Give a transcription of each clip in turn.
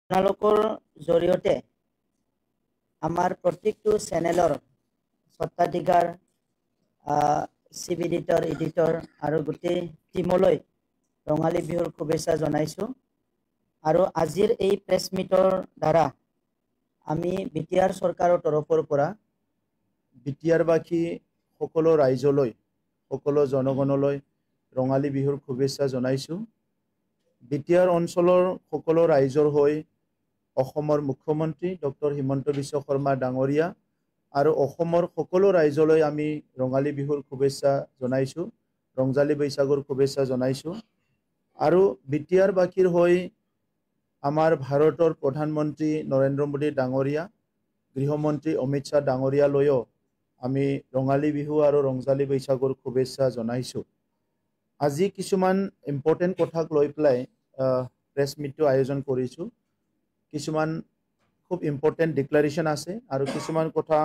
আপোনালোকৰ জৰিয়তে আমাৰ প্ৰত্যেকটো চেনেলৰ স্বত্বাধিকাৰ চিভ এডিটৰ আৰু গোটেই টিমলৈ ৰঙালী বিহুৰ শুভেচ্ছা জনাইছোঁ। আৰু আজিৰ এই প্ৰেছ মিটৰ দ্বাৰা আমি বিটিআৰ চৰকাৰৰ তৰফৰ পৰা বিটিআৰবাসী সকলো ৰাইজলৈ সকলো জনগণলৈ ৰঙালী বিহুৰ শুভেচ্ছা জনাইছোঁ। বিটিআৰ অঞ্চলৰ সকলো ৰাইজৰ হৈ অসমৰ মুখ্যমন্ত্ৰী ডক্টৰ হিমন্ত বিশ্ব শৰ্মা ডাঙৰীয়া আৰু অসমৰ সকলো ৰাইজলৈ আমি ৰঙালী বিহুৰ শুভেচ্ছা জনাইছোঁ, ৰংজালী বৈশাগুৰ শুভেচ্ছা জনাইছোঁ। আৰু বিটিআৰবাসীৰ হৈ আমাৰ ভাৰতৰ প্ৰধানমন্ত্ৰী নৰেন্দ্ৰ মোদী ডাঙৰীয়া, গৃহমন্ত্ৰী অমিত শ্বাহ ডাঙৰীয়ালৈও আমি ৰঙালী বিহু আৰু ৰংজালী বৈশাগুৰ শুভেচ্ছা জনাইছোঁ। আজি কিছুমান ইম্পৰ্টেণ্ট কথাক লৈ পেলাই প্ৰেছ মিটটো আয়োজন কৰিছোঁ। কিছুমান খুব ইম্পৰ্টেণ্ট ডিক্লাৰেশ্যন আছে আৰু কিছুমান কথা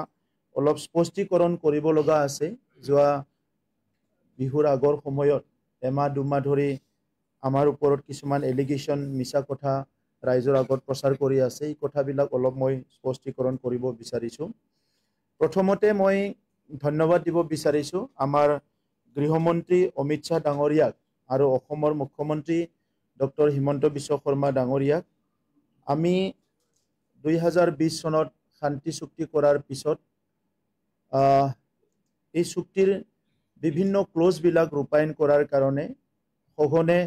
অলপ স্পষ্টীকৰণ কৰিব লগা আছে। যোৱা বিহুৰ আগৰ সময়ত এমাহ দুমাহ ধৰি আমাৰ ওপৰত কিছুমান এলিগেশ্যন মিছা কথা ৰাইজৰ আগত প্ৰচাৰ কৰি আছে। এই কথাবিলাক অলপ মই স্পষ্টীকৰণ কৰিব বিচাৰিছোঁ। প্ৰথমতে মই ধন্যবাদ দিব বিচাৰিছোঁ আমাৰ গৃহমন্ত্ৰী অমিত শ্বাহ ডাঙৰীয়াক আৰু অসমৰ মুখ্যমন্ত্ৰী ডক্টৰ হিমন্ত বিশ্ব শৰ্মা ডাঙৰীয়াক। আমি 2020 চনত শান্তি চুক্তি কৰাৰ পিছত এই চুক্তিৰ বিভিন্ন ক্লজবিলাক ৰূপায়ণ কৰাৰ কাৰণে সঘনে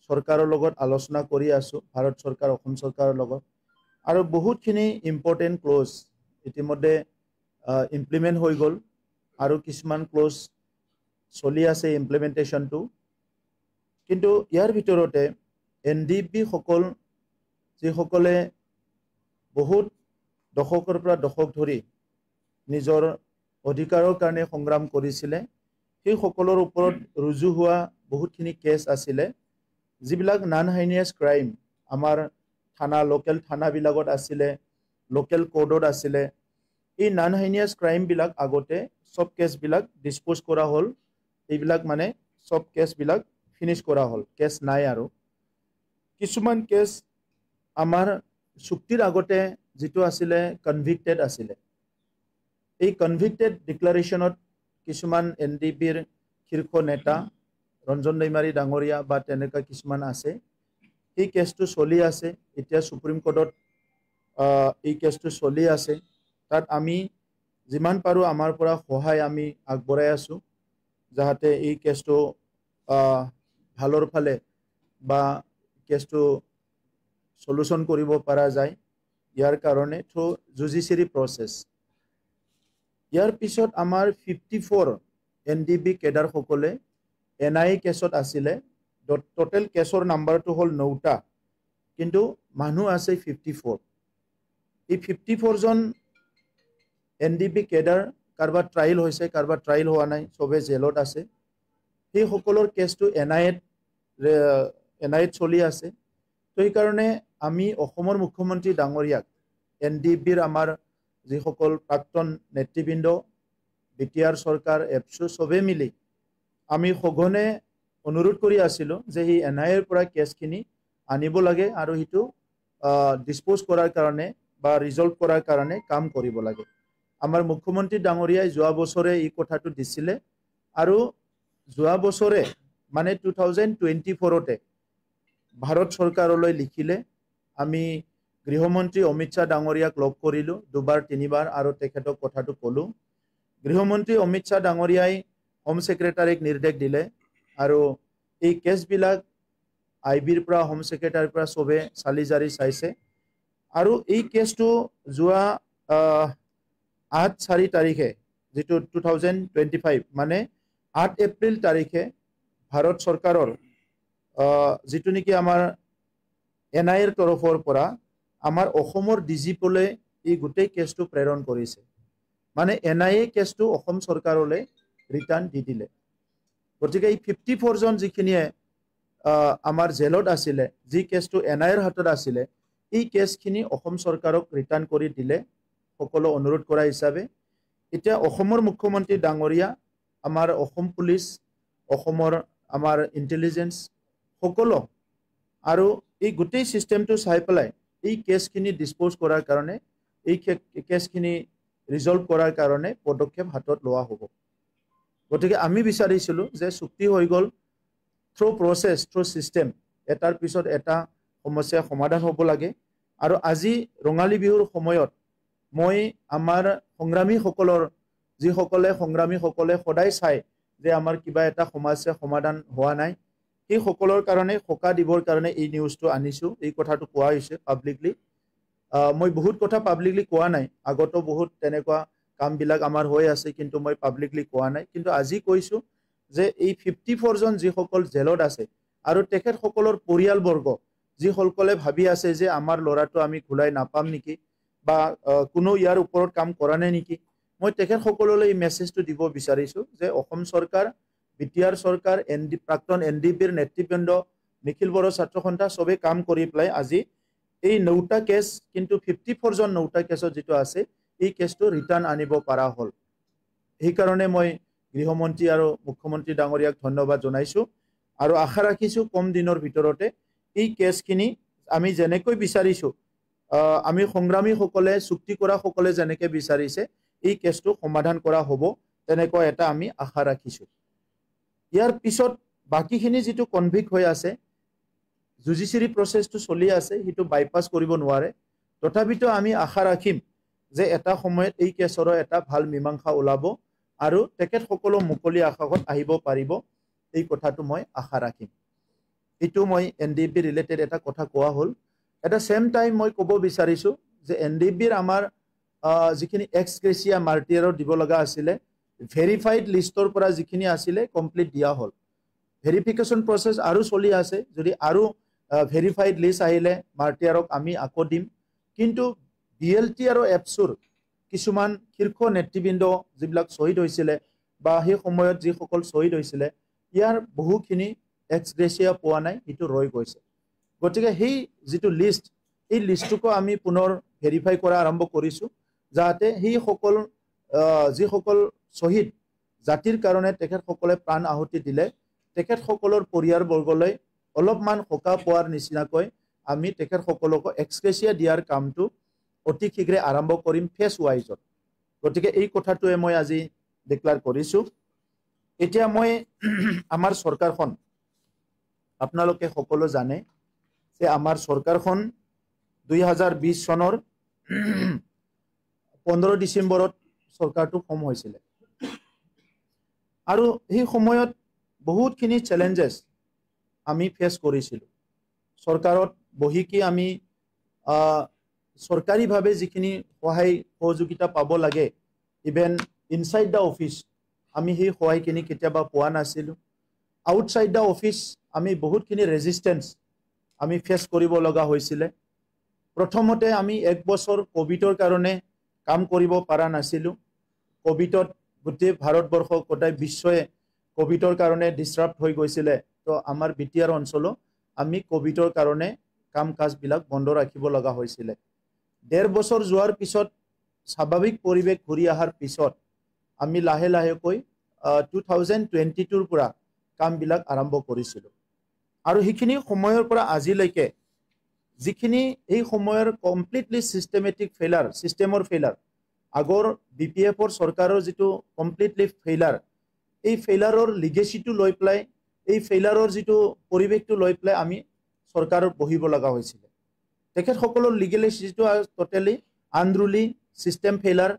চৰকাৰৰ লগত আলোচনা কৰি আছোঁ, ভাৰত চৰকাৰ অসম চৰকাৰৰ লগত। আৰু বহুতখিনি ইম্পৰ্টেণ্ট ক্লজ ইতিমধ্যে ইমপ্লিমেণ্ট হৈ গ'ল আৰু কিছুমান ক্লজ চলি আছে ইমপ্লিমেণ্টেশ্যনটো। কিন্তু ইয়াৰ ভিতৰতে NDP সকল যিসকলে বহুত দশকৰ পৰা দশক ধৰি নিজৰ অধিকাৰৰ কাৰণে সংগ্ৰাম কৰিছিলে, সেই সকলৰ ওপৰত ৰুজু হোৱা বহুতখিনি কেছ আছিলে, যিবিলাক নন হাইনিয়াছ ক্ৰাইম আমাৰ লোকেল থানাবিলাকত আছিলে, লোকেল কোডত আছিলে। এই নন হাইনিয়াছ ক্ৰাইমবিলাক আগতে সব কেছবিলাক ডিছপ'জ কৰা হ'ল। এইবিলাক মানে সব কেছবিলাক ফিনিছ কৰা হ'ল, কেছ নাই। আৰু কিছুমান কেছ আমাৰ চুক্তিৰ আগতে যিটো আছিলে কনভিক্টেড আছিলে। এই কনভিক্টেড ডিক্লাৰেশ্যনত কিছুমান NDPৰ শীৰ্ষ নেতা ৰঞ্জন দৈমাৰী ডাঙৰীয়া বা তেনেকুৱা কিছুমান আছে। এই কেছটো চলি আছে, এতিয়া সুপ্ৰিম কোৰ্টত এই কেছটো চলি আছে। তাত আমি যিমান পাৰোঁ আমাৰ পৰা সহায় আমি আগবঢ়াই আছোঁ, যাতে এই কেছটো ভালৰ ফালে বা কেছটো সলিউশ্যন কৰিব পৰা যায়। ইয়াৰ কাৰণে থ্ৰু জুডিচিয়াৰী প্ৰচেছ। ইয়াৰ পিছত আমাৰ 54 NDP কেডাৰসকলে NIA কেছত আছিলে। টোটেল কেছৰ নাম্বাৰটো হ'ল 9টা, কিন্তু মানুহ আছে 54। এই 54জন NDP কেডাৰ কাৰোবাৰ ট্ৰায়েল হৈছে, কাৰোবাৰ ট্ৰায়েল হোৱা নাই, চবে জেলত আছে। সেই সকলৰ কেছটো NIAত চলি আছে। তো সেইকাৰণে আমি অসমৰ মুখ্যমন্ত্ৰী ডাঙৰীয়াক NDPৰ আমাৰ যিসকল প্ৰাক্তন নেতৃবৃন্দ, বিটিআৰ চৰকাৰ, এপছু চবে মিলি আমি সঘনে অনুৰোধ কৰি আছিলোঁ যে সেই NIAৰ পৰা কেছখিনি আনিব লাগে আৰু সেইটো ডিছপ'জ কৰাৰ কাৰণে বা ৰিজল্ভ কৰাৰ কাৰণে কাম কৰিব লাগে। আমাৰ মুখ্যমন্ত্ৰী ডাঙৰীয়াই যোৱা বছৰে এই কথাটো দিছিলে আৰু যোৱা বছৰে মানে 2024তে ভাৰত চৰকাৰলৈ লিখিলে। আমি গৃহমন্ত্ৰী অমিত শ্বাহ ডাঙৰীয়াক লগ কৰিলোঁ দুবাৰ তিনিবাৰ আৰু তেখেতক কথাটো ক'লোঁ। গৃহমন্ত্ৰী অমিত শ্বাহ ডাঙৰীয়াই হোম ছেক্ৰেটাৰীক নিৰ্দেশ দিলে আৰু এই কেছবিলাক IBৰ পৰা হোম ছেক্ৰেটাৰীৰ পৰা চবে চালি জাৰি চাইছে। আৰু এই কেছটো যোৱা 8/4 তাৰিখে যিটো 2025 মানে 8 এপ্ৰিল তাৰিখে ভাৰত চৰকাৰৰ যিটো নেকি আমাৰ NIAৰ তৰফৰ পৰা আমাৰ অসমৰ DGPলৈ এই গোটেই কেছটো প্ৰেৰণ কৰিছে। মানে NIA কেছটো অসম চৰকাৰলৈ ৰিটাৰ্ণ দি দিলে। গতিকে এই 54জন যিখিনিয়ে আমাৰ জেলত আছিলে, যি কেছটো NIAৰ হাতত আছিলে, এই কেছখিনি অসম চৰকাৰক ৰিটাৰ্ণ কৰি দিলে সকলো অনুৰোধ কৰা হিচাপে। এতিয়া অসমৰ মুখ্যমন্ত্ৰী ডাঙৰীয়া, আমাৰ অসম পুলিচ, অসমৰ আমাৰ ইণ্টেলিজেন্স সকলো আৰু এই গোটেই চিষ্টেমটো চাই পেলাই এই কেছখিনি ডিসপোজ কৰাৰ কাৰণে এই কেছখিনি ৰিজলভ কৰাৰ কাৰণে পদক্ষেপ হাতত লোৱা হ'ব গতিকে আমি বিচাৰিছিলো যে চুক্তি হৈ গ'ল থ্ৰু প্ৰসেস থ্ৰু সিস্টেম এটাৰ পিছত এটা সমস্যা সমাধান হ'ব লাগে আৰু আজি ৰঙালী বিহুৰ সময়ত মই আমাৰ সংগ্ৰামীসকলৰ যিসকলে সংগ্ৰামীসকলে সদায় চাই যে আমাৰ কিবা এটা সমস্যা সমাধান হোৱা নাই এই সকলৰ কাৰণে সকা দিবৰ কাৰণে এই নিউজটো আনিছো এই কথাটো কোৱা হৈছে পাব্লিকলি মই বহুত কথা পাব্লিকলি কোৱা নাই আগতো বহুত তেনেকুৱা কামবিলাক আমাৰ হৈ আছে কিন্তু মই পাব্লিকলি কোৱা নাই কিন্তু আজি কৈছো যে এই 54 জন যিসকল জেলত আছে আৰু তেখেত সকলৰ পৰিয়ালবৰ্গ যিসকলে ভাবি আছে যে আমাৰ লৰাটো আমি ঘুলাই নাপাম নেকি বা কোনো ইয়াৰ ওপৰত কাম কৰা নাই নেকি মই তেখেত সকললৈ এই মেছেজটো দিব বিচাৰিছো যে অসম চৰকাৰ বিটিআৰ চৰকাৰ প্ৰাক্তন এনডিপিৰ নেতৃবৃন্দ নিখিল বড়ো ছাত্ৰ সন্থা সবে কাম কৰি প্লাই আজি এই 9টা কেছ কিন্তু 54 জন 9টা কেছত যেটো আছে এই কেছটো ৰিটাৰ্ণ আনিব পাৰা হল এই কাৰণে মই গৃহমন্ত্ৰী আৰু মুখ্যমন্ত্ৰী ডাঙৰীয়াক ধন্যবাদ জনাইছো আৰু আশা ৰাখিছো কম দিনৰ ভিতৰতে এই কেছখিনি আমি যেনেকৈ বিচাৰিছো আমি সংগ্ৰামী সকলে চুক্তি কৰা সকলে যেনেকৈ বিচাৰিছে এই কেছটো সমাধান কৰা হ'ব তেনেকৈ এটা আমি আশা ৰাখিছো ইয়াৰ পিছত বাকিখিনি যেটো কনভিক্ট হৈ আছে জুডিচিয়াৰী প্ৰসেসটো চলি আছে হিটো বাইপাস কৰিব নোৱাৰে তথাপিতো আমি আশা ৰাখিম যে এটা সময়ত এই কেছৰ এটা ভাল মীমাংসা ওলাব আৰু তেখেত সকলো মুকলি আকাশত আহিব পাৰিব এই কথাটো মই আশা ৰাখিম এটো মই এনডিপি ৰিলেটেড এটা কথা কোৱা হল এটা সেম টাইম মই ক'ব বিচাৰিছো যে এনডিপিৰ আমাৰ যিখিনি এক্স গ্ৰেচিয়া মাৰ্টিয়াৰৰ দিব লগা আছিল ভেৰিফাইড লিষ্টৰ পৰা যিখিনি আছিল কমপ্লিট দিয়া হল ভেৰিফিকেশন প্ৰসেস আৰু চলি আছে যদি আৰু ভেৰিফাইড লিষ্ট আহিলে মাৰ্টিয়াৰক আমি আকৌ দিম কিন্তু বিএলটি আৰু এপসুৰ কিছুমান শীৰ্ষ নেতৃবৃন্দ যিবিলাক শহীদ হৈছিল বা সেই সময়ত যিসকল শহীদ হৈছিল ইয়াৰ বহুখিনি এক্স গ্ৰেচিয়া পোৱা নাই এটো ৰৈ গৈছে গতিকে সেই যেটো লিষ্ট এই লিষ্টটো আমি পুনৰ ভেৰিফাই কৰা আৰম্ভ কৰিছো যাতে সেই সকল যিসকল শহীদ জাতিৰ কাৰণে তেখেত সকলে প্ৰাণ আহুতি দিলে তেখেত সকলৰ পৰিয়ালবৰ্গলৈ অলপমান সকা পোৱাৰ নিচিনাকৈ আমি তেখেত সকলক এক্সগ্ৰেচিয়া দিয়াৰ কামটো অতি শীঘ্ৰে আৰম্ভ কৰিম ফেজ ওয়াইজত গতিকে এই কথাটোৱে মই আজি ডিক্লেয়াৰ কৰিছো এতিয়া মই আমাৰ সৰকাৰখন আপোনালোকে সকলো জানে যে আমাৰ সৰকাৰখন 2020 চনৰ 15 ডিসেম্বৰত সৰকাৰটো ফৰ্ম হৈছিল আৰু এই সময়ত বহুতখিনি চ্যালেঞ্জেস আমি ফেস কৰিছিলো সৰকাৰত বহি কি আমি সৰকাৰি ভাবে যিখিনি সহায় সহযোগিতা পাব লাগে ইভেন ইনসাইড দা অফিস আমি সেই সহায়খিনি কেতিয়াবা পোৱা নাছিলো আউটসাইড দা অফিস আমি বহুতখিনি ৰেজিস্ট্যান্স আমি ফেস কৰিব লগা হৈছিল প্ৰথমতে আমি এক বছৰ কোভিডৰ কাৰণে কাম কৰিব পাৰা নাছিলো কোভিডত গোটেই ভাৰতবৰ্ষ গোটেই বিশ্বয়ে কোভিডৰ কাৰণে ডিসৰাপ্ট হৈ গৈছিল তো আমাৰ বিটিআৰ অঞ্চল আমি কোভিডৰ কাৰণে কাম কাজ বিলাক বন্ধ ৰাখিব লগা হৈছিল 1.5 বছৰ যোৱাৰ পিছত স্বাভাৱিক পৰিৱেশ ঘূৰি আহাৰ পিছত আমি লাহে লাহেকৈ 2022 ৰ পৰা কাম বিলাক আৰম্ভ কৰিছিলো আৰু হিখিনি সময়ৰ পৰা আজিলৈকে যিখিনি এই সময়ৰ কমপ্লিটলি সিস্টেমেটিক ফেইলাৰ সিস্টেমৰ ফেইলাৰ আগৰ বিপিএফৰ সৰকাৰৰ যেটো কমপ্লিটলি ফেইলাৰ এই ফেইলাৰৰ লিগেসিটো লৈ প্লাই এই ফেইলাৰৰ যেটো পৰিৱেশটো লৈ প্লাই আমি সৰকাৰৰ বহিব লগা হৈছিল তেখেত সকলৰ লিগেলিসিটো টোটালি আনৰুলি সিস্টেম ফেইলাৰ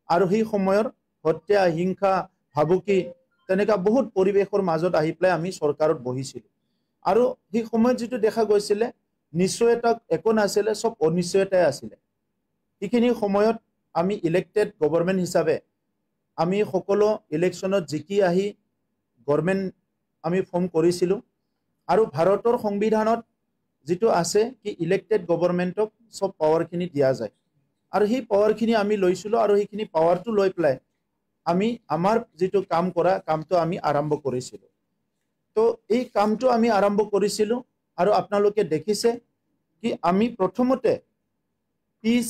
আৰু সেই সময়ৰ হত্যা হিংসা ভাবুকি তেনেকা বহুত পৰিৱেশৰ মাজত আহি প্লাই আমি সৰকাৰত বহিছিল আৰু সেই সময়ত যেটো দেখা গৈছিল নিশ্চয়তা একো নাছিল সব অনিশ্চয়তাই আছিল এইখিনি সময়ত আমি ইলেক্টেড গভৰ্নমেন্ট হিচাপে আমি সকলো ইলেকশনত জিকি আহি গভৰ্নমেন্ট আমি ফৰ্ম কৰিছিলো আৰু ভাৰতৰ সংবিধানত যেটো আছে কি ইলেক্টেড গভৰ্নমেন্টক সব পাৱাৰখিনি দিয়া যায় আৰু সেই পাৱাৰখিনি আমি লৈছিলো আৰু সেইখিনি পাৱাৰটো লৈ প্লাই আমি আমাৰ যেটো কাম কৰা কামটো আমি আৰম্ভ কৰিছিলো তো এই কামটো আমি আৰম্ভ কৰিছিলো আৰু আপোনালোকে দেখিছে কি আমি প্ৰথমতে পিস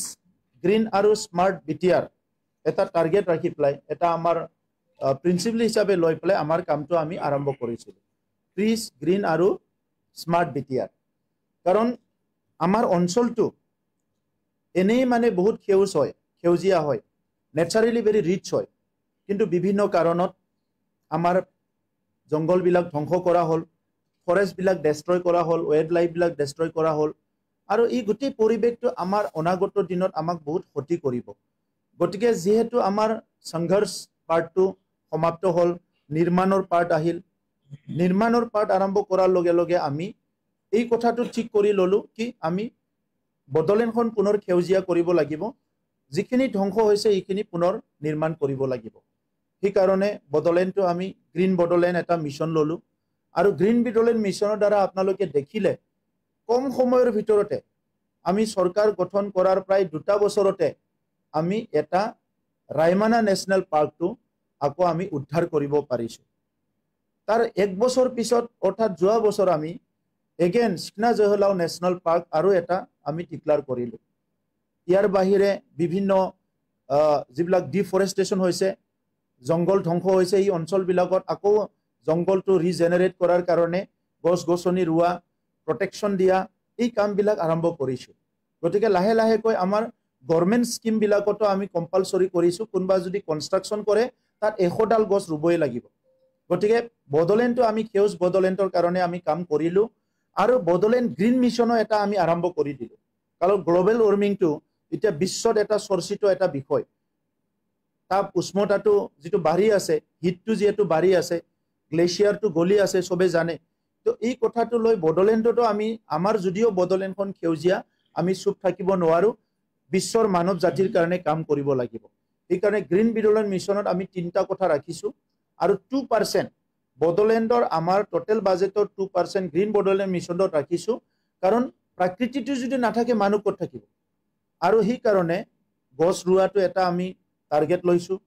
গ্ৰীণ আৰু স্মাৰ্ট বিটিআৰ এটা টাৰ্গেট ৰাখি প্লাই এটা আমাৰ প্ৰিন্সিপল হিচাপে লৈ প্লাই আমাৰ কামটো আমি আৰম্ভ কৰিছিলো পিস গ্ৰীণ আৰু স্মাৰ্ট বিটিআৰ কাৰণ আমাৰ অঞ্চলটো এনেই মানে বহুত সেউজ হয়, সেউজীয়া হয়, নেচাৰেলি ভেৰি ৰিচ হয়, কিন্তু বিভিন্ন কাৰণত আমাৰ জংগলবিলাক ধ্বংস কৰা হ'ল, ফৰেষ্টবিলাক ডেষ্ট্ৰয় কৰা হ'ল, ৱাইল্ড লাইফবিলাক ডেষ্ট্ৰয় কৰা হ'ল, আৰু এই গোটেই পৰিৱেশটো আমাৰ অনাগত দিনত আমাক বহুত ক্ষতি কৰিব। গতিকে যেহেতু আমাৰ সংঘৰ্ষ পাৰ্টটো সমাপ্ত হ'ল, নিৰ্মাণৰ পাৰ্ট আহিল, নিৰ্মাণৰ পাৰ্ট আৰম্ভ কৰাৰ লগে লগে আমি এই কথাটো ঠিক কৰি ল'লো কি আমি বড়োলেণ্ডখন পুনৰ সেউজীয়া কৰিব লাগিব, যিখিনি ধ্বংস হৈছে এইখিনি পুনৰ নিৰ্মাণ কৰিব লাগিব। সেইকাৰণে বড়োলেণ্ডটো আমি গ্ৰীণ বড়োলেণ্ড এটা মিছন ল'লো, আৰু গ্ৰীণ বড়োলেণ্ড মিছনৰ দ্বাৰা আপোনালোকে দেখিলে কম সময়ৰ ভিতৰতে আমি চৰকাৰ গঠন কৰাৰ প্ৰায় 2 বছৰতে আমি এটা ৰায়মানা নেশ্যনেল পাৰ্কটো আকৌ আমি উদ্ধাৰ কৰিব পাৰিছোঁ। তাৰ 1 বছৰ পিছত অৰ্থাৎ যোৱা বছৰ আমি এগেইন চিকনা জহলাও নেশ্যনেল পাৰ্ক আৰু এটা আমি ডিক্লেয়াৰ কৰিলোঁ। ইয়াৰ বাহিৰে বিভিন্ন যিবিলাক ডিফৰেষ্টেশ্যন হৈছে, জংগল ধ্বংস হৈছে, এই অঞ্চলবিলাকত আকৌ জংগলটো ৰিজেনেৰেট কৰাৰ কাৰণে গছ গছনি ৰোৱা, প্ৰটেকশ্যন দিয়া, এই কামবিলাক আৰম্ভ কৰিছোঁ। গতিকে লাহে লাহেকৈ আমাৰ গভৰ্ণমেণ্ট স্কিমবিলাকতো আমি কম্পালচৰি কৰিছোঁ, কোনোবা যদি কনষ্ট্ৰাকশ্যন কৰে তাত 100ডাল গছ ৰুবই লাগিব। গতিকে বড়োলেণ্ডটো আমি সেউজ বড়োলেণ্ডৰ কাৰণে আমি কাম কৰিলোঁ, আৰু বড়োলেণ্ড গ্ৰীণ মিছনো এটা আমি আৰম্ভ কৰি দিলোঁ। কাৰণ গ্ল'বেল ৱাৰ্মিংটো এতিয়া বিশ্বত এটা চৰ্চিত এটা বিষয়। তাপ উষ্ণতাটো যিটো বাঢ়ি আছে, হিটটো যিহেতু বাঢ়ি আছে, গ্লেচিয়াৰটো গলি আছে, চবে জানে। তো এই কথাটো লৈ বড়োলেণ্ডতো আমি আমাৰ যদিও বড়োলেণ্ডখন সেউজীয়া, আমি চুপ থাকিব নোৱাৰোঁ, বিশ্বৰ মানৱ জাতিৰ কাৰণে কাম কৰিব লাগিব। সেইকাৰণে গ্ৰীণ বড়োলেণ্ড মিছনত আমি 3টা কথা ৰাখিছোঁ, আৰু 2% বড়োলেণ্ডৰ আমাৰ টোটেল বাজেটৰ 2% গ্ৰীণ বড়োলেণ্ড মিছনত ৰাখিছোঁ, কাৰণ প্ৰাকৃতিটো যদি নাথাকে মানুহ ক'ত থাকিব। আৰু সেইকাৰণে গছ ৰোৱাটো এটা আমি টাৰ্গেট লৈছোঁ।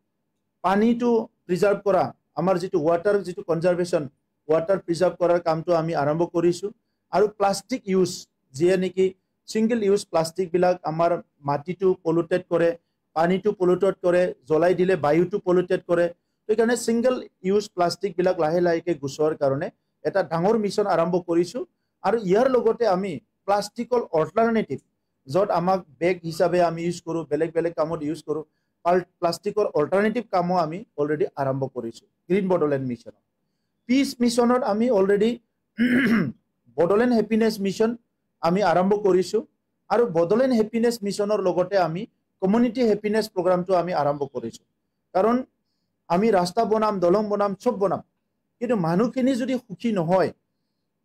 পানীটো প্ৰিজাৰ্ভ কৰা, আমাৰ যিটো ৱাটাৰ যিটো কনজাৰ্ভেশ্যন, ৱাটাৰ প্ৰিজাৰ্ভ কৰাৰ কামটো আমি আৰম্ভ কৰিছোঁ। আৰু প্লাষ্টিক ইউজ, যিয়ে নেকি ছিংগল ইউজ প্লাষ্টিকবিলাক আমাৰ মাটিটো পলুটেড কৰে, পানীটো পলুটেড কৰে, জ্বলাই দিলে বায়ুটো পলুটেড কৰে। সেইকাৰণে ছিংগল ইউজ প্লাষ্টিকবিলাক লাহে লাহেকৈ গুচোৱাৰ কাৰণে এটা ডাঙৰ মিছন আৰম্ভ কৰিছোঁ। আৰু ইয়াৰ লগতে আমি প্লাষ্টিকৰ অল্টাৰনেটিভ, য'ত আমাক বেগ হিচাপে আমি ইউজ কৰোঁ, বেলেগ বেলেগ কামত ইউজ কৰোঁ, প্লাষ্টিকৰ অল্টাৰনেটিভ কামো আমি অলৰেডি আৰম্ভ কৰিছোঁ গ্ৰীণ বড়োলেণ্ড মিছনত। পিচ মিছনত আমি অলৰেডি বড়োলেণ্ড হেপিনেছ মিছন আমি আৰম্ভ কৰিছোঁ, আৰু বড়োলেণ্ড হেপিনেছ মিছনৰ লগতে আমি কমিউনিটি হেপিনেছ প্ৰগ্ৰামটো আমি আৰম্ভ কৰিছোঁ। কাৰণ আমি ৰাস্তা বনাম, দলং বনাম, চব বনাম, কিন্তু মানুহখিনি যদি সুখী নহয়,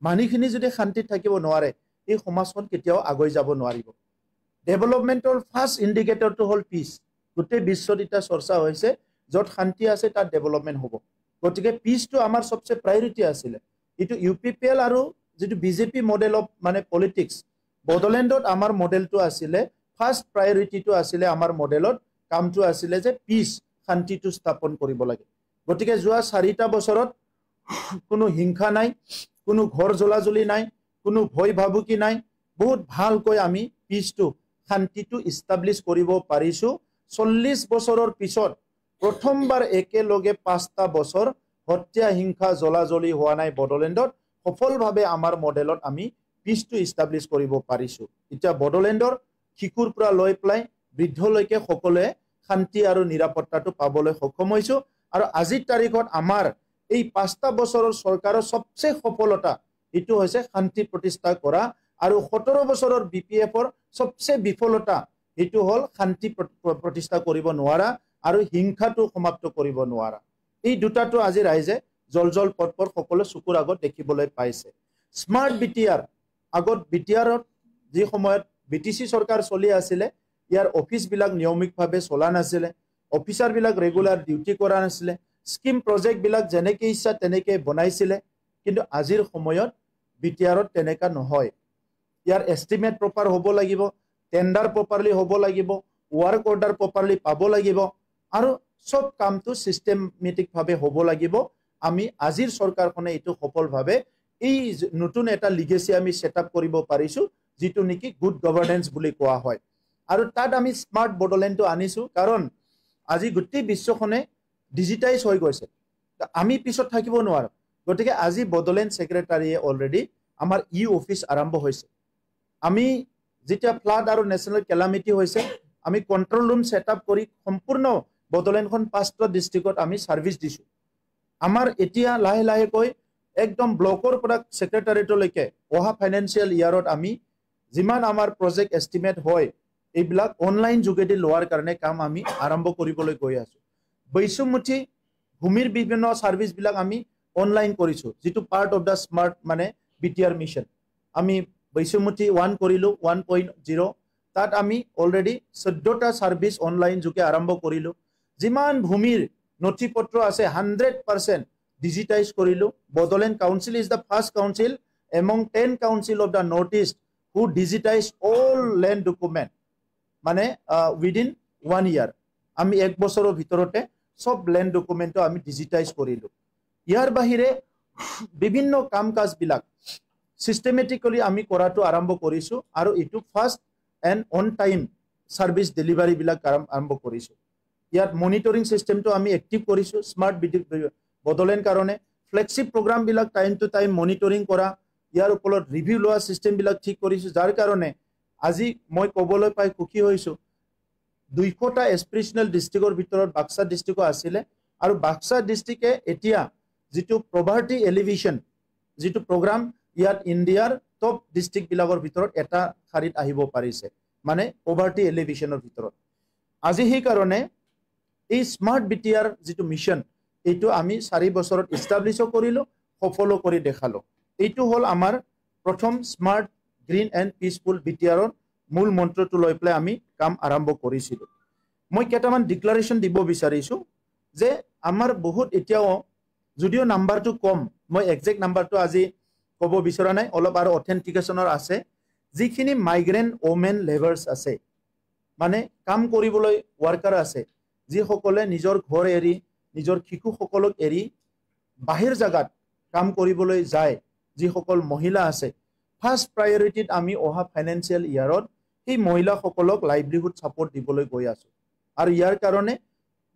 মানুহখিনি যদি শান্তিত থাকিব নোৱাৰে, এই সমাজখন কেতিয়াও আগুৱাই যাব নোৱাৰিব। ডেভেলপমেণ্টৰ ফাৰ্ষ্ট ইণ্ডিকেটৰটো হ'ল পিচ। গোটেই বিশ্বত এতিয়া চৰ্চা হৈছে, য'ত শান্তি আছে তাত ডেভেলপমেণ্ট হ'ব। গতিকে পিচটো আমাৰ চবচে প্ৰায়ৰিটি আছিলে। এইটো UPPL আৰু যিটো BJP মডেল অফ মানে পলিটিক্স, বড়োলেণ্ডত আমাৰ মডেলটো আছিলে, ফাৰ্ষ্ট প্ৰায়ৰিটিটো আছিলে আমাৰ মডেলত, কামটো আছিলে যে পিচ, শান্তিটো স্থাপন কৰিব লাগে। গতিকে যোৱা 4টা বছৰত কোনো হিংসা নাই, কোনো ঘৰ জ্বলাজলি নাই, কোনো ভয় ভাবুকি নাই, বহুত ভালকৈ আমি পিচটো, শান্তিটো ইষ্টাব্লিছ কৰিব পাৰিছোঁ। 40 বছৰৰ পিছত প্ৰথমবাৰ একেলগে 5টা বছৰ হত্যা হিংসা জ্বলাজলি হোৱা নাই বড়োলেণ্ডত। সফলভাৱে আমাৰ মডেলত আমি পিচটো ইষ্টাব্লিছ কৰিব পাৰিছোঁ। এতিয়া বড়োলেণ্ডৰ শিশুৰ পৰা লৈ পেলাই বৃদ্ধলৈকে সকলোৱে শান্তি আৰু নিৰাপত্তাটো পাবলৈ সক্ষম হৈছোঁ। আৰু আজিৰ তাৰিখত আমাৰ এই 5টা বছৰৰ চৰকাৰৰ সবচে সফলতা এইটো হৈছে শান্তি প্ৰতিষ্ঠা কৰা, আৰু 17 বছৰৰ BPFৰ সবচে বিফলতা এইটো হ'ল শান্তি প্ৰতিষ্ঠা কৰিব নোৱাৰা আৰু হিংসাটো সমাপ্ত কৰিব নোৱাৰা। এই দুটাটো আজি ৰাইজে জল পটপট সকলো চকুৰ আগত দেখিবলৈ পাইছে। স্মাৰ্ট BTR, আগত BTRত যি সময়ত BTC চৰকাৰ চলি আছিলে, ইয়াৰ অফিচবিলাক নিয়মিতভাৱে চলা নাছিলে, অফিচাৰবিলাক ৰেগুলাৰ ডিউটি কৰা নাছিলে, স্কিম প্ৰজেক্টবিলাক যেনেকৈ ইচ্ছা তেনেকৈ বনাইছিলে। কিন্তু আজিৰ সময়ত BTRত তেনেকা নহয়। ইয়াৰ এষ্টিমেট প্ৰপাৰ হ'ব লাগিব, টেণ্ডাৰ প্ৰপাৰলি হ'ব লাগিব, ৱৰ্ক অৰ্ডাৰ প্ৰপাৰলি পাব লাগিব, আৰু সব কামটো চিষ্টেমেটিকভাৱে হ'ব লাগিব। আমি আজিৰ চৰকাৰখনে এইটো সফলভাৱে এই নতুন এটা লিগেচি আমি ছেটআপ কৰিব পাৰিছোঁ, যিটো নেকি গুড গভৰ্নেন্স বুলি কোৱা হয়। আৰু তাত আমি স্মাৰ্ট বড়োলেণ্ডটো আনিছোঁ, কাৰণ আজি গোটেই বিশ্বখনে ডিজিটাইজ হৈ গৈছে, আমি পিছত থাকিব নোৱাৰোঁ। গতিকে আজি বড়োলেণ্ড ছেক্ৰেটাৰীয়ে অলৰেডি আমাৰ অফিচ আৰম্ভ হৈছে। আমি যেতিয়া ফ্লাড আৰু নেশ্যনেল কেলামিটি হৈছে আমি কন্ট্ৰোল ৰুম সেটআপ কৰি সম্পূৰ্ণ বডোলেণ্ডখন 5টা ডিস্ট্ৰিক্টত আমি সাৰ্ভিস দিছো আমাৰ এতিয়া লাহে লাহে কৈ একদম ব্লকৰ পৰা সেক্ৰেটাৰিয়েটলৈকে অহা ফাইনান্সিয়েল ইয়াৰত আমি যিমান আমাৰ প্ৰজেক্ট এস্টিমেট হয় এইবিলাক অনলাইন যোগেদি লোৱাৰ কাৰণে কাম আমি আৰম্ভ কৰিবলৈ গৈ আছো বৈষম্যতি ভূমিৰ বিভিন্ন সাৰ্ভিস বিলাক আমি অনলাইন কৰিছো যেটো পাৰ্ট অফ দা স্মাৰ্ট মানে বিটিআৰ মিশন আমি বৈষম্যতি 1 কৰিলো 1.0 তাত আমি অলৰেডি 14টা সাৰ্ভিস অনলাইন যোগে আৰম্ভ কৰিলো যিমান ভূমিৰ নথিপত্ৰ আছে 100% digitize কৰিলো Bodoland Council is the first council among 10 council of the Northeast who digitize all land document মানে within 1 year আমি এক বছৰৰ ভিতৰতে সব land document আমি digitize কৰিলো ইয়াৰ বাহিৰে বিভিন্ন কাম কাজ বিলাক systematically আমি কৰাটো আৰম্ভ কৰিছো আৰু ইটো first and on time service delivery বিলাক আৰম্ভ কৰিছো ইয়াত মনিটৰিং সিস্টেমটো আমি এক্টিভ কৰিছো স্মাৰ্ট Bodoland কাৰণে ফ্লেগশিপ প্ৰগ্ৰাম বিলাক টাইম টু টাইম মনিটৰিং কৰা ইয়াৰ ওপৰত ৰিভিউ লোৱা সিস্টেম বিলাক ঠিক কৰিছো যাৰ কাৰণে আজি মই কবলৈ পাই খুকি হৈছো 200টা এস্পিৰেশনাল ডিস্ট্ৰিক্টৰ ভিতৰত বাক্সা ডিস্ট্ৰিক্ট আছিল আৰু বাক্সা ডিস্ট্ৰিক্টে এতিয়া যেটো পভাৰ্টি এলিভেশন যেটো প্ৰগ্ৰাম ইয়াত ইণ্ডিয়াৰ টপ ডিস্ট্ৰিক্ট বিলাকৰ ভিতৰত এটা খাৰিত আহিব পাৰিছে মানে পভাৰ্টি এলিভেশনৰ ভিতৰত আজি সেই কাৰণে এই স্মাৰ্ট বিটিআৰ যেটো মিশন এইটো আমি 4 বছৰত এস্টাবলিশ কৰিলো সফল কৰি দেখালো এইটো হল আমাৰ প্ৰথম স্মাৰ্ট গ্ৰীন এণ্ড পিসফুল বিটিআৰৰ মূল মন্ত্ৰটো লৈ প্লে আমি কাম আৰম্ভ কৰিছিলো মই কেটামান ডিক্লাৰেশন দিব বিচাৰিছো যে আমাৰ বহুত এতিয়াও যদিও নাম্বাৰটো কম মই এক্সাক্ট নাম্বাৰটো আজি কব বিচৰা নাই অলপ আৰু অথেন্টিকেশনৰ আছে যিখিনি মাইগ্ৰেন্ট ওমেন লেবাৰ্স আছে মানে কাম কৰিবলৈ ওয়াৰ্কাৰ আছে যি সকলে নিজৰ ঘৰ এৰি নিজৰ শিশু সকলক এৰি বাহিৰ জাগাত কাম কৰিবলৈ যায় যি সকল মহিলা আছে ফাৰ্স্ট প্ৰায়োৰিটিত আমি অহা ফাইনান্সিয়েল ইয়াৰত এই মহিলা সকলক লাইভলিহুড সাপোৰ্ট দিবলৈ গৈ আছো আৰু ইয়াৰ কাৰণে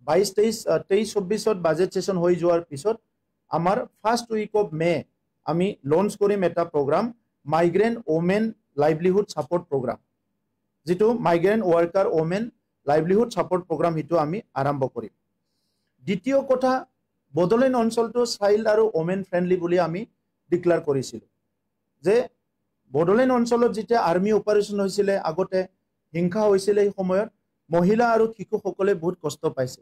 22-23-24ত বাজেট সেশন হৈ যোৱাৰ পিছত আমাৰ ফাৰ্স্ট উইক অফ মে আমি লঞ্চ কৰিম এটা programme migrant women livelihood support programme যেটো migrant worker women livelihood support programme হিটো আমি আৰম্ভ কৰিম দ্বিতীয় কথা Bodoland অঞ্চলটো চাইল্ড আৰু ওমেন ফ্ৰেন্ডলি বুলি আমি ডিক্লেয়াৰ কৰিছিল যে Bodoland অঞ্চলত যেতিয়া আৰ্মি অপাৰেশন হৈছিল আগতে হিংসা হৈছিল এই সময়ত মহিলা আৰু শিশু সকলে বহুত কষ্ট পাইছে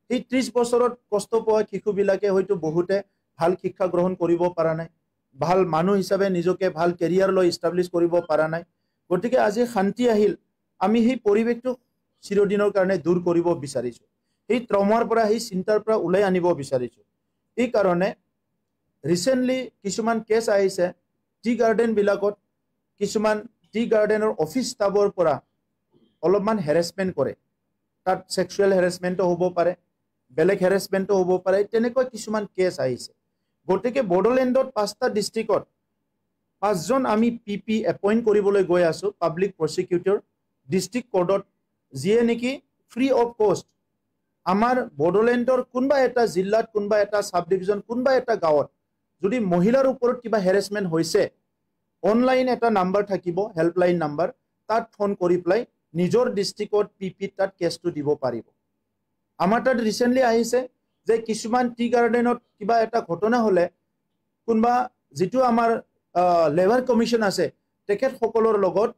এই 30 বছৰত কষ্ট পোৱা শিশু বিলাকে হয়তো বহুতে ভাল শিক্ষা গ্ৰহণ কৰিব পৰা নাই ভাল মানুহ হিচাপে নিজকে ভাল কেৰিয়াৰ লৈ এস্টাবলিশ কৰিব পৰা নাই গতিকে আজি শান্তি আহিল আমি এই পৰিৱেশটো চিৰদিনৰ কাৰণে দূৰ কৰিব বিচাৰিছো এই ট্ৰমাৰ পৰা এই চিন্তাৰ পৰা উলাই আনিব বিচাৰিছো এই কাৰণে ৰিসেন্টলি কিছুমান কেছ আহিছে টি গাৰ্ডেন বিলাকত কিছুমান টি গাৰ্ডেনৰ অফিস ষ্টাফৰ পৰা অলপমান হেৰাসমেন্ট কৰে তাত সেক্সুৱেল হেৰাসমেন্ট হ'ব পাৰে বেলেগ হেৰাসমেন্ট হ'ব পাৰে তেনেকৈ কিছুমান কেছ আহিছে গতিকে Bodolandত 5টা ডিস্ট্ৰিক্টত 5 জন আমি পিপি এপইন্ট কৰিবলৈ গৈ আছো পাব্লিক প্ৰসিকিউটৰ ডিস্ট্ৰিক্ট কোৰ্টত যিয়ে নেকি ফ্ৰী অফ কষ্ট আমাৰ Bodolandৰ কোনবা এটা জিলাত কোনবা এটা সাব ডিভিজন কোনবা এটা গাঁৱত যদি মহিলাৰ ওপৰত কিবা হেৰাসমেন্ট হৈছে অনলাইন এটা নাম্বাৰ থাকিব হেল্পলাইন নাম্বাৰ তাত ফোন কৰি প্লাই নিজৰ ডিস্ট্ৰিক্টত পিপি তাত কেছটো দিব পাৰিব আমাৰ তাত ৰিসেন্টলি আহিছে যে কিছুমান টি গাৰ্ডেনত কিবা এটা ঘটনা হলে কোনবা যেটো আমাৰ লেবাৰ কমিশন আছে তেখেত সকলৰ লগত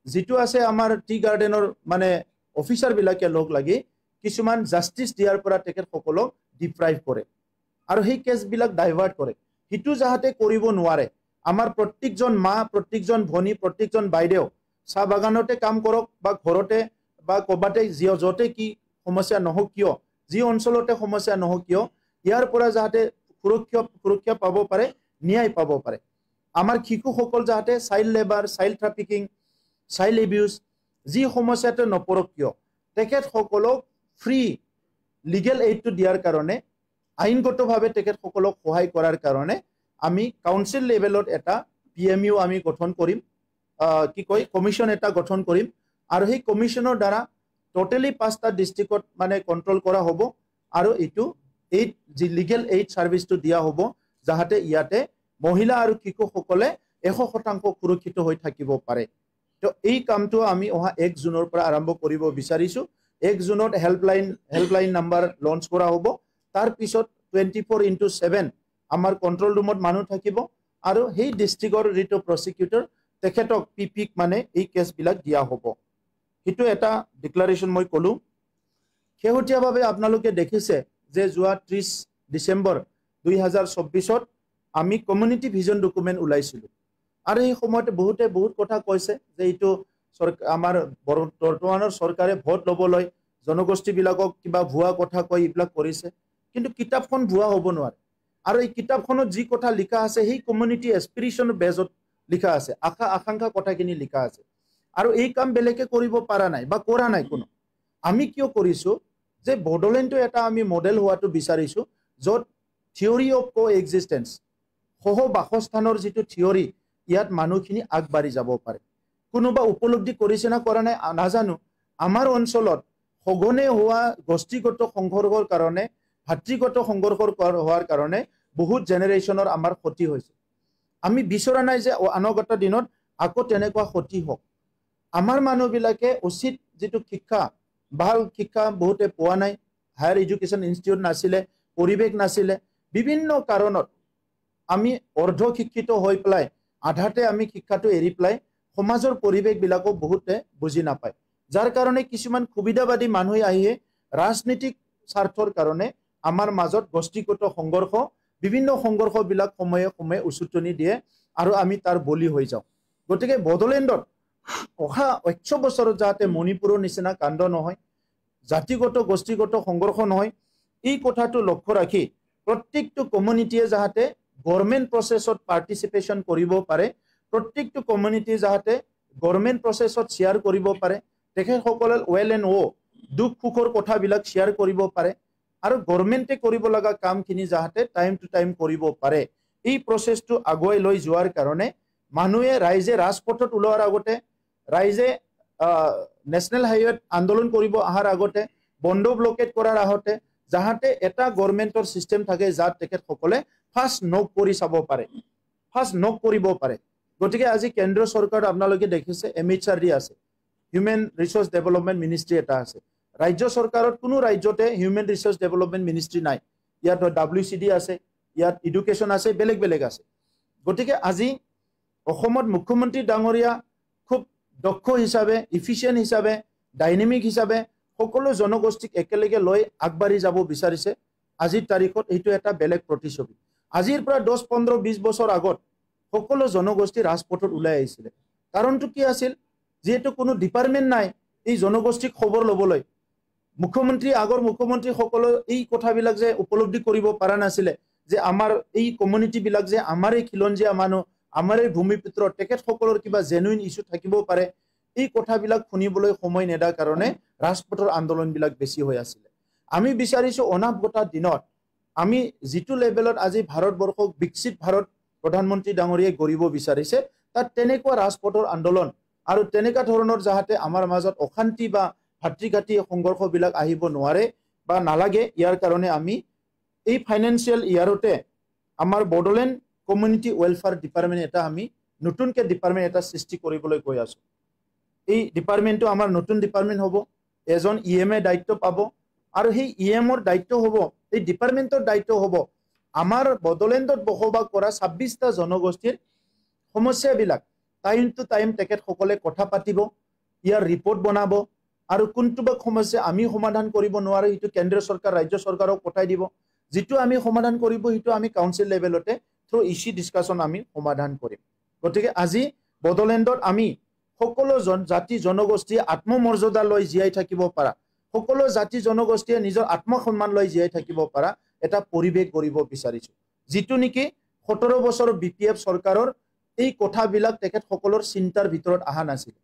যেটো আছে আমাৰ টি গাৰ্ডেনৰ মানে অফিচাৰ বিলাকে লগ লাগি কিছুমান জাস্টিস দিয়াৰ পৰা তেখেত সকলক ডিপ্ৰাইভ কৰে আৰু সেই কেছ বিলাক ডাইভাৰ্ট কৰে হিটু যাহাতে কৰিব নোৱাৰে আমাৰ প্ৰত্যেকজন মা প্ৰত্যেকজন ভনী প্ৰত্যেকজন বাইদেউ চাহ বাগানতে কাম কৰক বা ঘৰতে বা কবাতে যতে কি সমস্যা নহওক কিয় যি অঞ্চলতে সমস্যা নহওক কিয় ইয়াৰ পৰা যাহাতে সুৰক্ষা পাব পাৰে ন্যায় পাব পাৰে আমাৰ শিশু সকল যাহাতে child labour child trafficking child abuse যি সমস্যাতে নপৰক কিয় তেখেত সকলক ফ্ৰী লিগেল এইডটো দিয়াৰ কাৰণে আইনগতভাৱে তেখেত সকলক সহায় কৰাৰ কাৰণে আমি কাউন্সিল লেভেলত এটা পিএমইউ আমি গঠন কৰিম কি কয় কমিশন এটা গঠন কৰিম আৰু সেই কমিশনৰ দ্বাৰা টোটালি 5টা ডিস্ট্ৰিক্টত মানে কন্ট্ৰোল কৰা হ'ব আৰু এটো এই যি লিগেল এইড সাৰ্ভিসটো দিয়া হ'ব যাহাতে ইয়াতে মহিলা আৰু শিশু সকলে 100% সুৰক্ষিত হৈ থাকিব পাৰে তো এই কামটো আমি অহা 1 জুনৰ পৰা আৰম্ভ কৰিব বিচাৰিছো 1 জুনত হেল্পলাইন নাম্বাৰ লঞ্চ কৰা হ'ব তাৰ পিছত 24/7 আমাৰ কন্ট্ৰোল ৰুমত মানুহ থাকিব আৰু সেই ডিস্ট্ৰিক্টৰ ৰিটো প্ৰসিকিউটৰ তেখেতক পিপিক মানে এই কেছ বিলাক দিয়া হ'ব হিটো এটা ডিক্লাৰেশন মই কলো খেহতিয়াভাৱে আপোনালোকে দেখিছে যে যোৱা 30 ডিসেম্বৰ 2024ত আমি কমিউনিটি ভিজন ডকুমেন্ট উলাইছিলো আৰু এই সময়তে বহুত কথা কৈছে যে এইটো আমাৰ বৰ্তমানৰ চৰকাৰে ভোট লবলৈ জনগোষ্ঠী বিলাকক কিবা ভুৱা কথা কৈ ইবিলাক কৰিছে কিন্তু কিতাপখন ভুৱা হ'ব নোৱাৰে আৰু এই কিতাপখনত যি কথা লিখা আছে সেই কমিউনিটি এসপিৰেশন বেজত লিখা আছে আশা আকাংক্ষা কথাখিনি লিখা আছে আৰু এই কাম বেলেগে কৰিব পাৰা নাই বা কৰা নাই কোনো আমি কিয় কৰিছো যে বডলেণ্ডটো এটা আমি মডেল হোৱাটো বিচাৰিছো যত থিওৰি অফ কোএক্সিস্টেন্স সহ বাসস্থানৰ যেটো থিওৰি ইয়াত মানুহখিনি আগবাঢ়ি যাব পাৰে কোনোবা উপলব্ধি কৰিছে না কৰা নাই নাজানো আমাৰ অঞ্চলত সঘনে হোৱা গোষ্ঠীগত সংঘৰ্ষৰ কাৰণে ভাতৃগত সংঘৰ্ষৰ হোৱাৰ কাৰণে বহুত জেনাৰেশনৰ আমাৰ ক্ষতি হৈছে আমি বিচৰা নাই যে অনাগত দিনত আকৌ তেনেকুৱা ক্ষতি হওক আমাৰ মানুহবিলাকে উচিত যেটো শিক্ষা ভাল শিক্ষা বহুতে পোৱা নাই হায়াৰ এডুকেশন ইনষ্টিটিউট নাছিলে পৰিবেশ নাছিলে বিভিন্ন কাৰণত আমি অৰ্ধ শিক্ষিত হৈ পলাই আধাতে আমি শিক্ষাটো এৰি পলাই সমাজৰ পৰিবেশ বিলাকো বহুতে বুজি নাপায় যাৰ কাৰণে কিছুমান সুবিধাবাদী মানুহ আহি ৰাজনীতিক স্বাৰ্থৰ কাৰণে আমাৰ মাজত গোষ্ঠীগত সংঘৰ্ষ বিভিন্ন সংঘৰ্ষ বিলাক সময়ে উচুটনি দিয়ে আৰু আমি তাৰ বলি হৈ যাওঁ গতিকে বডলেণ্ডত অহা 100 বছৰত যাতে মণিপুৰৰ নিচিনা কাণ্ড নহয় জাতিগত গোষ্ঠীগত সংঘৰ্ষ নহয় এই কথাটো লক্ষ্য ৰাখি প্ৰত্যেকটো কমিউনিটিয়ে যাতে গভৰ্নমেন্ট প্ৰসেছত পাৰ্টিসিপেশন কৰিব পাৰে প্ৰত্যেকটো কমিউনিটি যাতে গভৰ্নমেন্ট প্ৰসেছত শেয়াৰ কৰিব পাৰে তেখেতসকলে ওয়েল এণ্ড ও দুখ সুখৰ কথাবিলাক শেয়াৰ কৰিব পাৰে আৰু গভৰ্নমেন্টে কৰিব লগা কামখিনি যাতে টাইম টু টাইম কৰিব পাৰে এই প্ৰসেসটো আগুৱাই লৈ যোৱাৰ কাৰণে মানুহে ৰাইজে ৰাজপথত ওলোৱাৰ আগতে ৰাইজে নেশনাল হাইৱেত আন্দোলন কৰিব আহাৰ আগতে বন্ধ ব্লকেট কৰাৰ আগতে যাতে এটা গভৰ্নমেন্টৰ সিস্টেম থাকে যাত তেখেতসকলে ফাৰ্স্ট নক কৰি চাব পাৰে ফাৰ্স্ট নক কৰিব পাৰে গতিকে আজি কেন্দ্ৰ চৰকাৰ আপোনালোকে দেখিছে এমএইচআৰডি আছে হিউম্যান ৰিসোৰ্স ডেভেলপমেন্ট মিনিষ্ট্ৰি এটা আছে ৰাজ্য চৰকাৰত কোনো ৰাজ্যতে হিউম্যান ৰিসোৰ্স ডেভেলপমেন্ট মিনিষ্ট্ৰি নাই ইয়াত WCD আছে ইয়াত এডুকেশন আছে বেলেগ আছে গতিকে আজি অসমত মুখ্যমন্ত্ৰী ডাঙৰীয়া খুব দক্ষ হিচাপে ইফিশিয়েন্ট হিচাপে ডাইনামিক হিচাপে সকলো জনগোষ্ঠীক একেলগে লৈ আগবাঢ়ি যাব বিচাৰিছে আজিৰ তাৰিখত এইটো এটা বেলেগ প্ৰতিচ্ছবি আজিৰ পৰা 10 15 20 বছৰ আগত সকলো জনগোষ্ঠী ৰাজপথত ওলাই আহিছিল কাৰণটো কি আছিল যেহেতু কোনো ডিপাৰ্টমেন্ট নাই এই জনগোষ্ঠীক খবৰ লবলৈ আগৰ মুখ্যমন্ত্ৰী সকলো এই কথাবিলাক যে উপলব্ধি কৰিব পৰা নাছিলে যে আমাৰ এই কমিউনিটি বিলাক যে আমাৰ এই খিলঞ্জীয়া মানুহ আমাৰ এই ভূমিপুত্ৰ তেখেত সকলৰ কিবা জেনুইন ইস্যু থাকিব পাৰে এই কথাবিলাক শুনিবলৈ সময় নেদা কাৰণে ৰাজপথৰ আন্দোলন বিলাক বেছি হৈ আছিল আমি বিচাৰিছো অনাগত দিনত আমি যেটো লেভেলত আজি ভাৰতবৰ্ষক বিকশিত ভাৰত প্ৰধানমন্ত্ৰী ডাঙৰীয়ে গঢ়িব বিচাৰিছে তাত তেনেকুৱা ৰাজপথৰ আন্দোলন আৰু তেনেকা ধৰণৰ যাতে আমাৰ মাজত অশান্তি বা ভাতৃঘাতী সংঘৰ্ষ বিলাক আহিব নোৱাৰে বা নালাগে ইয়াৰ কাৰণে আমি এই ফাইনান্সিয়াল ইয়াৰতে আমাৰ বডলেণ্ড কমিউনিটি ওয়েলফেয়াৰ ডিপাৰ্টমেন্ট এটা আমি নতুনকে ডিপাৰ্টমেন্ট এটা সৃষ্টি কৰিবলৈ গৈ আছো এই ডিপাৰ্টমেন্টটো আমাৰ নতুন ডিপাৰ্টমেন্ট হ'ব এজন ইএমএ দায়িত্ব পাব আৰু সেই ইএমৰ দায়িত্ব হ'ব এই ডিপাৰ্টমেন্টৰ দায়িত্ব হ'ব আমাৰ বডলেণ্ডত বসবাস কৰা 26টা জনগোষ্ঠীৰ সমস্যাবিলাক টাইম টু টাইম তেখেত সকলে কথা পাতিব ইয়াৰ ৰিপৰ্ট বনাব আৰু কোনটোবা সমস্যা আমি সমাধান কৰিব নোৱাৰো ইটো কেন্দ্ৰীয় চৰকাৰ ৰাজ্য চৰকাৰক পঠাই দিব যেটো আমি সমাধান কৰিব হিটো আমি কাউন্সিল লেভেলতে থ্ৰু ইস্যু ডিসকাশন আমি সমাধান কৰিম গতিকে আজি বডলেণ্ডত আমি সকলো জাতি জনগোষ্ঠী আত্মমৰ্যাদা লৈ জীয়াই থাকিব পাৰা সকলো জাতি জনগোষ্ঠীয়ে নিজৰ আত্মসন্মান লৈ জীয়াই থাকিব পাৰা এটা পৰিবেশ কৰিব বিচাৰিছো যেটো নেকি 17 বছৰ বিপিএফ চৰকাৰৰ এই কথাবিলাক তেখেত সকলৰ চিন্তাৰ ভিতৰত আহা নাছিল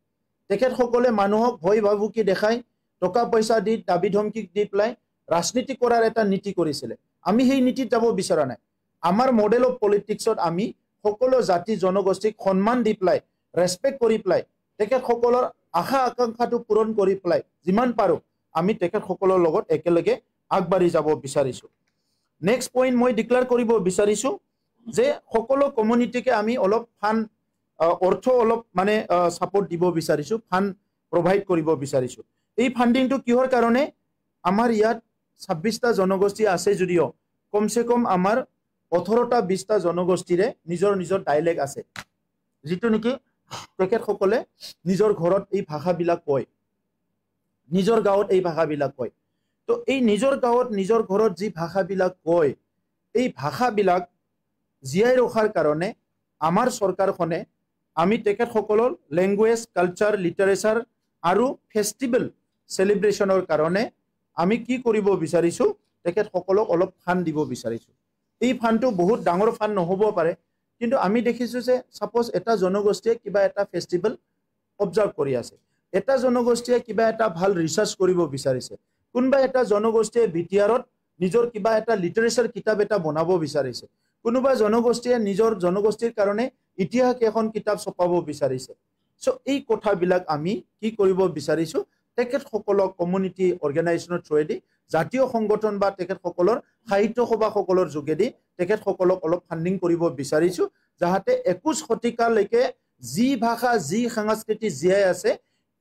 তেখেত সকলে মানুহক ভয় ভাবুকি দেখাই টকা পইচা দি দাবী ধমকি দি প্লাই ৰাজনীতি কৰাৰ এটা নীতি কৰিছিল আমি সেই নীতিত যাব বিচৰা নাই আমাৰ মডেল অফ পলিটিক্সত আমি সকলো জাতি জনগোষ্ঠীক সন্মান দি প্লাই ৰেসপেক্ট কৰি প্লাই তেখেত সকলৰ আশা আকাংক্ষাটো পূৰণ কৰি প্লাই যিমান পাৰো আমি তেখেত সকলৰ লগত একেলগে আগবাঢ়ি যাব বিচাৰিছো নেক্সট পইণ্ট মই ডিক্লেয়াৰ কৰিব বিচাৰিছো যে সকলো কমিউনিটিকে আমি অলপ ফান অৰ্থ অলপ মানে সাপোৰ্ট দিব বিচাৰিছো ফান্ড প্ৰভাইড কৰিব বিচাৰিছো এই ফান্ডিংটো কিহৰ কাৰণে আমাৰ ইয়াত 26টা জনগোষ্ঠী আছে যদিও কমসে কম আমাৰ 18টা 20টা জনগোষ্ঠীৰে নিজৰ নিজৰ ডাইলেক্ট আছে যেটো নেকি তেখেতসকলে নিজৰ ঘৰত এই ভাষাবিলাক কয় নিজৰ গাঁৱত এই ভাষাবিলাক কয় তো এই নিজৰ গাঁৱত নিজৰ ঘৰত যি ভাষাবিলাক কয় এই ভাষাবিলাক জীয়াই ৰখাৰ কাৰণে আমাৰ চৰকাৰখনে আমি তেখেতসকলৰ ল্যাঙ্গুৱেজ কালচাৰ লিটাৰেচাৰ আৰু ফেষ্টিভেল সেলিব্ৰেশনৰ কাৰণে আমি কি কৰিব বিচাৰিছো তেখেতসকলক অলপ ফান্ড দিব বিচাৰিছো এই ফান্ডটো বহুত ডাঙৰ ফান্ড নহব পাৰে কিন্তু আমি দেখিছো যে সাপোজ এটা জনগোষ্ঠীয়ে কিবা এটা ফেষ্টিভেল অবজাৰ্ভ কৰি আছে এটা জনগোষ্ঠীয়ে কিবা এটা ভাল ৰিসাৰ্চ কৰিব বিচাৰিছে কোনবা এটা জনগোষ্ঠীয়ে বিটিআৰত নিজৰ কিবা এটা লিটাৰেচাৰ কিতাপ এটা বনাব বিচাৰিছে কোনোবা জনগোষ্ঠীয়ে নিজৰ জনগোষ্ঠীৰ কাৰণে ইতিহাস এখন কিতাপ ছপাব বিচাৰিছে সো এই কথাবিলাক আমি কি কৰিব বিচাৰিছো তেখেতসকলক কমিউনিটি অৰ্গানাইজেশ্যনৰ থ্ৰুৱেদি জাতীয় সংগঠন বা তেখেতসকলৰ সাহিত্য সভাসকলৰ যোগেদি তেখেতসকলক অলপ ফান্ডিং কৰিব বিচাৰিছো যাহাতে 21 শতিকালৈকে যি ভাষা যি সংস্কৃতি জীয়াই আছে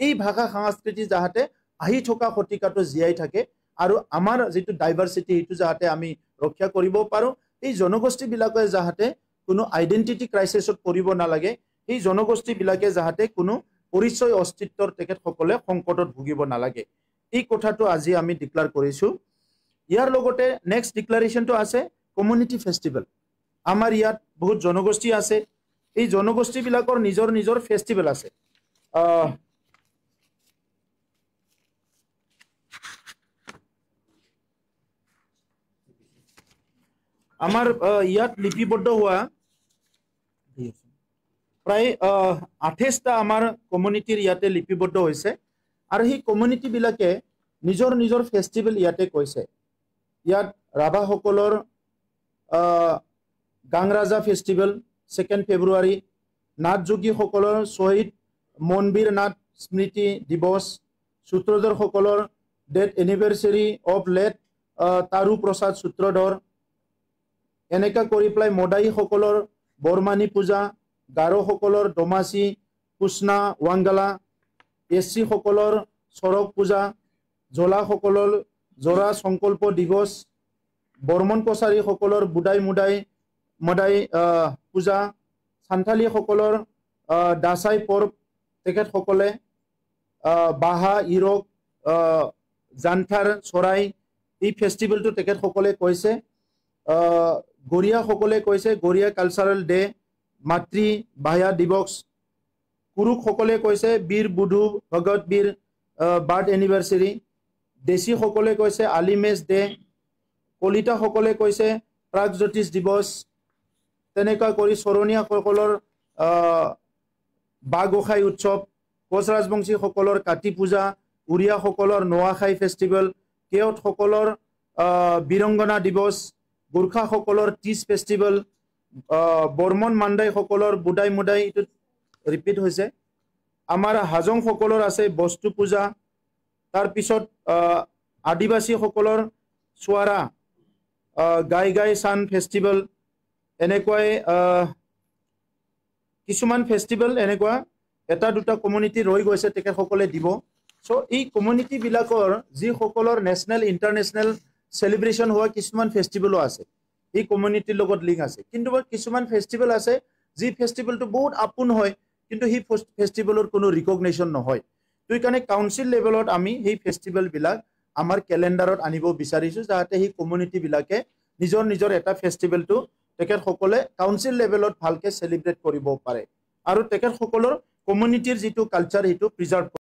এই ভাষা সংস্কৃতি যাহাতে আহি থকা শতিকাটো জীয়াই থাকে আৰু আমাৰ যেটো ডাইভাৰ্সিটি এটো যাহাতে আমি ৰক্ষা কৰিব পাৰো এই জনগোষ্ঠী বিলাকে যাহাতে কোনো আইডেন্টিটি ক্ৰাইসিছত পৰিব নালাগে এই জনগোষ্ঠী বিলাকে যাহাতে কোনো পৰিচয় অস্তিত্বৰ তেখেতসকলে সংকটত ভুগিব নালাগে এই কথাটো আজি আমি ডিক্লেয়াৰ কৰিছো ইয়াৰ লগতে নেক্সট ডিক্লাৰেশনটো আছে কমিউনিটি ফেষ্টিভেল আমাৰ ইয়াত বহুত জনগোষ্ঠী আছে এই জনগোষ্ঠী বিলাকৰ নিজৰ নিজৰ ফেষ্টিভেল আছে আমাৰ ইয়াত লিপিবদ্ধ হোৱা প্ৰায় 28টা আমাৰ কমিউনিটিৰ ইয়াতে লিপিবদ্ধ হৈছে আৰু এই কমিউনিটি বিলাকে নিজৰ নিজৰ ফেষ্টিভেল ইয়াতে কৈছে ইয়াত ৰাভাসকলৰ গাংৰাজা ফেষ্টিভেল 2 ফেব্ৰুৱাৰী নাথযোগীসকলৰ শহীদ মনবীৰ নাথ স্মৃতি দিৱস সূত্ৰধৰসকলৰ ডেথ এনিভাৰ্সাৰী অফ লেট তাৰু প্ৰসাদ সূত্ৰধৰ এনেকা কৰি প্লাই মডাইসকলৰ বৰমানী পূজা গাৰোসকলৰ দমাসী পুষ্ণা ওয়াংগালা এসসি সকলৰ সৰক পূজা জলাসকলৰ জৰা সংকল্প দিৱস বৰ্মন কছাৰী সকলৰ বুদাই মদাই পূজা সান্থালী সকলৰ দাসাই পৰ্ব তেখেতসকলে বাহা ইৰক জানথাৰ চৰাই এই ফেষ্টিভেলটো তেখেতসকলে কৈছে গৰিয়া সকলে কৈছে গৰিয়া কালচাৰেল ডে মাতৃ বাহ্যা দিৱস কুৰুক সকলে কৈছে বীৰ বুধু ভগত বীৰ বাৰ্থ এনিভাৰ্সাৰী দেশী সকলে কৈছে আলিমেজ ডে কলিতা সকলে কৈছে প্ৰাগজ্যোতিষ দিৱস তেনেকা কৰি চৰণীয়া সকলৰ বাগোখাই উৎসৱ কোচ ৰাজবংশী সকলৰ কাতি পূজা উৰিয়া সকলৰ নোৱাখাই ফেষ্টিভেল কেওট সকলৰ বীৰংগনা দিৱস গোৰ্খা সকলৰ টিজ ফেষ্টিভেল বৰ্মন মাণ্ডাই সকলৰ বুদাই মুদাই ইটো ৰিপিট হৈছে আমাৰ হাজং সকলৰ আছে বস্তু পূজা তাৰ পিছত আদিবাসী সকলৰ সোৱাৰা গাই সান ফেষ্টিভেল এনেকৈ কিছুমান ফেষ্টিভেল এনেকুৱা এটা দুটা কমিউনিটি ৰৈ গৈছে তেখেতসকলে দিব সো এই কমিউনিটি বিলাকৰ যি সকলৰ নেশনেল ইন্টাৰনেশনেল সেলিব্ৰেশন হোৱা কিছুমান ফেষ্টিভেলো আছে এই কমিউনিটিৰ লগত লিংক আছে কিন্তু কিছুমান ফেষ্টিভেল আছে যি ফেষ্টিভেলটো বহুত আপোন হয় কিন্তু এই ফেষ্টিভেলৰ কোনো ৰিকগনিশ্যন নহয় তো এইকাৰণে কাউন্সিল লেভেলত আমি এই ফেষ্টিভেল বিলাক আমাৰ ক্যালেন্ডাৰত আনিব বিচাৰিছো যাতে এই কমিউনিটি বিলাকে নিজৰ নিজৰ এটা ফেষ্টিভেলটো তেখেতসকলে কাউন্সিল লেভেলত ভালকে সেলিব্ৰেট কৰিব পাৰে আৰু তেখেতসকলৰ কমিউনিটিৰ যিটো কালচাৰ সেইটো প্ৰিজাৰ্ভ